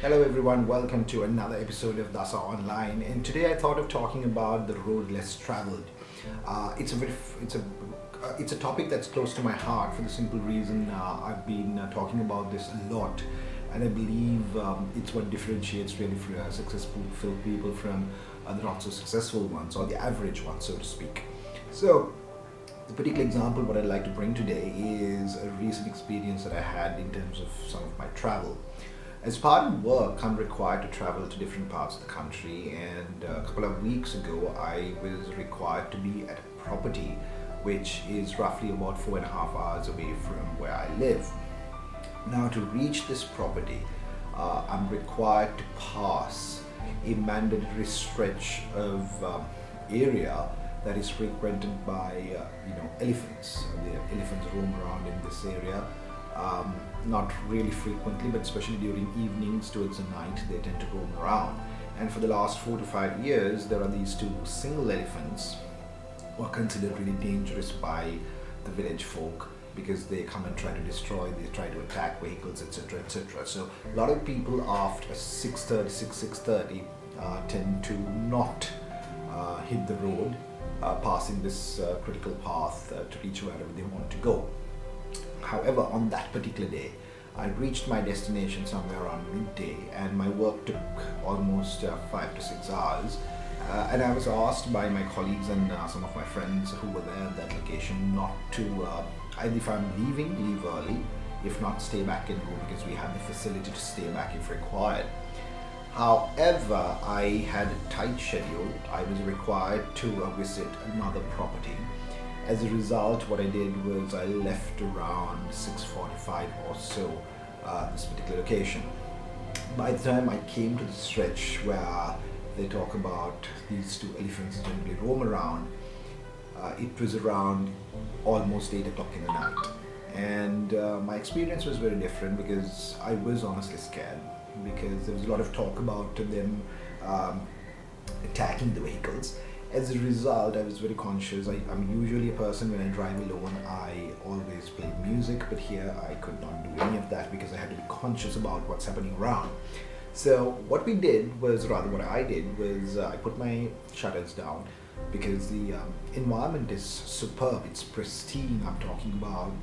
Hello everyone, welcome to another episode of Dasa Online. And today I thought of talking about the road less traveled. It's a topic that's close to my heart for the simple reason I've been talking about this a lot, and I believe it's what differentiates really for successful people from the not so successful ones, or the average ones, so to speak. So the particular example what I'd like to bring today is a recent experience that I had in terms of some of my travel. As part of work, I'm required to travel to different parts of the country, and a couple of weeks ago, I was required to be at a property which is roughly about 4.5 hours away from where I live. Now, to reach this property, I'm required to pass a mandatory stretch of area that is frequented by elephants. The elephants roam around in this area, not really frequently, but especially during evenings towards the night, they tend to roam around. And for the last 4 to 5 years, there are these two single elephants who are considered really dangerous by the village folk because they come and try to destroy, they try to attack vehicles, etc., etc. So a lot of people after 6:30 tend to not hit the road, passing this critical path to reach wherever they want to go. However, on that particular day, I reached my destination somewhere around midday, and my work took almost 5 to 6 hours. And I was asked by my colleagues and some of my friends who were there at that location not to, either if I'm leaving, leave early, if not, stay back in room, because we had the facility to stay back if required. However, I had a tight schedule. I was required to visit another property. As a result, what I did was I left around 6:45 or so this particular location. By the time I came to the stretch where they talk about these two elephants generally roam around, it was around almost 8 o'clock in the night. And my experience was very different because I was honestly scared, because there was a lot of talk about them attacking the vehicles. As a result, I was very conscious. I'm usually a person, when I drive alone, I always play music, but here I could not do any of that because I had to be conscious about what's happening around. So what we did was, rather what I did was, I put my shutters down because the environment is superb. It's pristine. I'm talking about,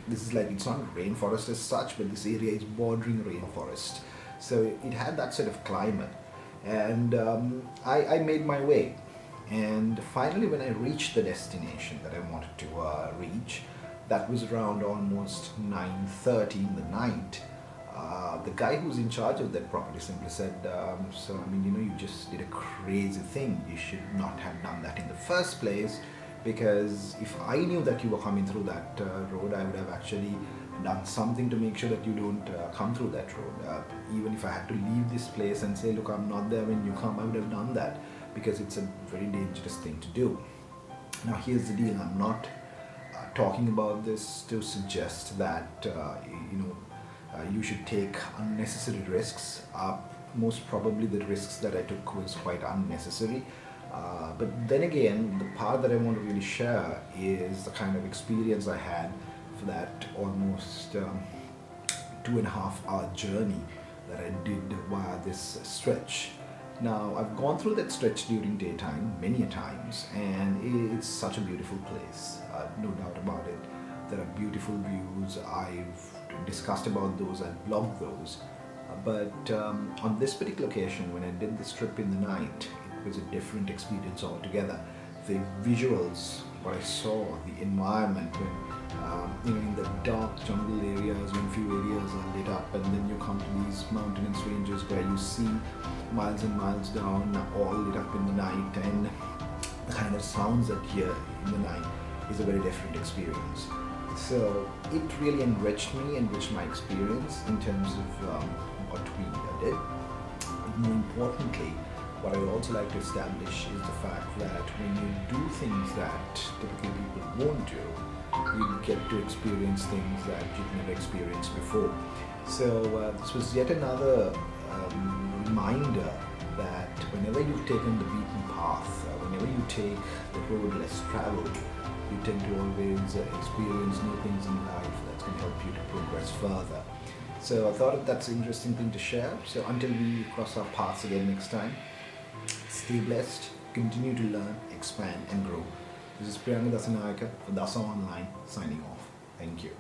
this is like, it's not rainforest as such, but this area is bordering rainforest. So it had that sort of climate. And I made my way, and finally when I reached the destination that I wanted to reach, that was around almost 9:30 in the night. The guy who's in charge of that property simply said, you just did a crazy thing. You should not have done that in the first place, because if I knew that you were coming through that road, I would have actually done something to make sure that you don't come through that road. Even if I had to leave this place and say, look, I'm not there when you come, I would have done that, because it's a very dangerous thing to do. Now here's the deal. I'm not talking about this to suggest that you should take unnecessary risks. Most probably the risks that I took was quite unnecessary. But then again, the part that I want to really share is the kind of experience I had for that almost 2.5 hour journey that I did via this stretch. Now, I've gone through that stretch during daytime many a times, and it's such a beautiful place, no doubt about it. There are beautiful views. I've discussed about those, I've blogged those. But on this particular occasion, when I did this trip in the night, it was a different experience altogether. The visuals, what I saw, the environment, when in the dark jungle areas, when few areas are lit up, and then you come to these mountainous ranges where you see miles and miles down, all lit up in the night, and the kind of sounds that you hear in the night is a very different experience. So it really enriched my experience in terms of what we did. More importantly, what I also like to establish is the fact that when you do things that typically people won't do, you get to experience things that you've never experienced before. So this was yet another reminder that whenever you've taken the beaten path, whenever you take the road less traveled, you tend to always experience new things in life that's going to help you to progress further. So I thought that's an interesting thing to share. So until we cross our paths again next time, stay blessed, continue to learn, expand, and grow. This is Priyanka Dasanayaka for Dasa Online signing off. Thank you.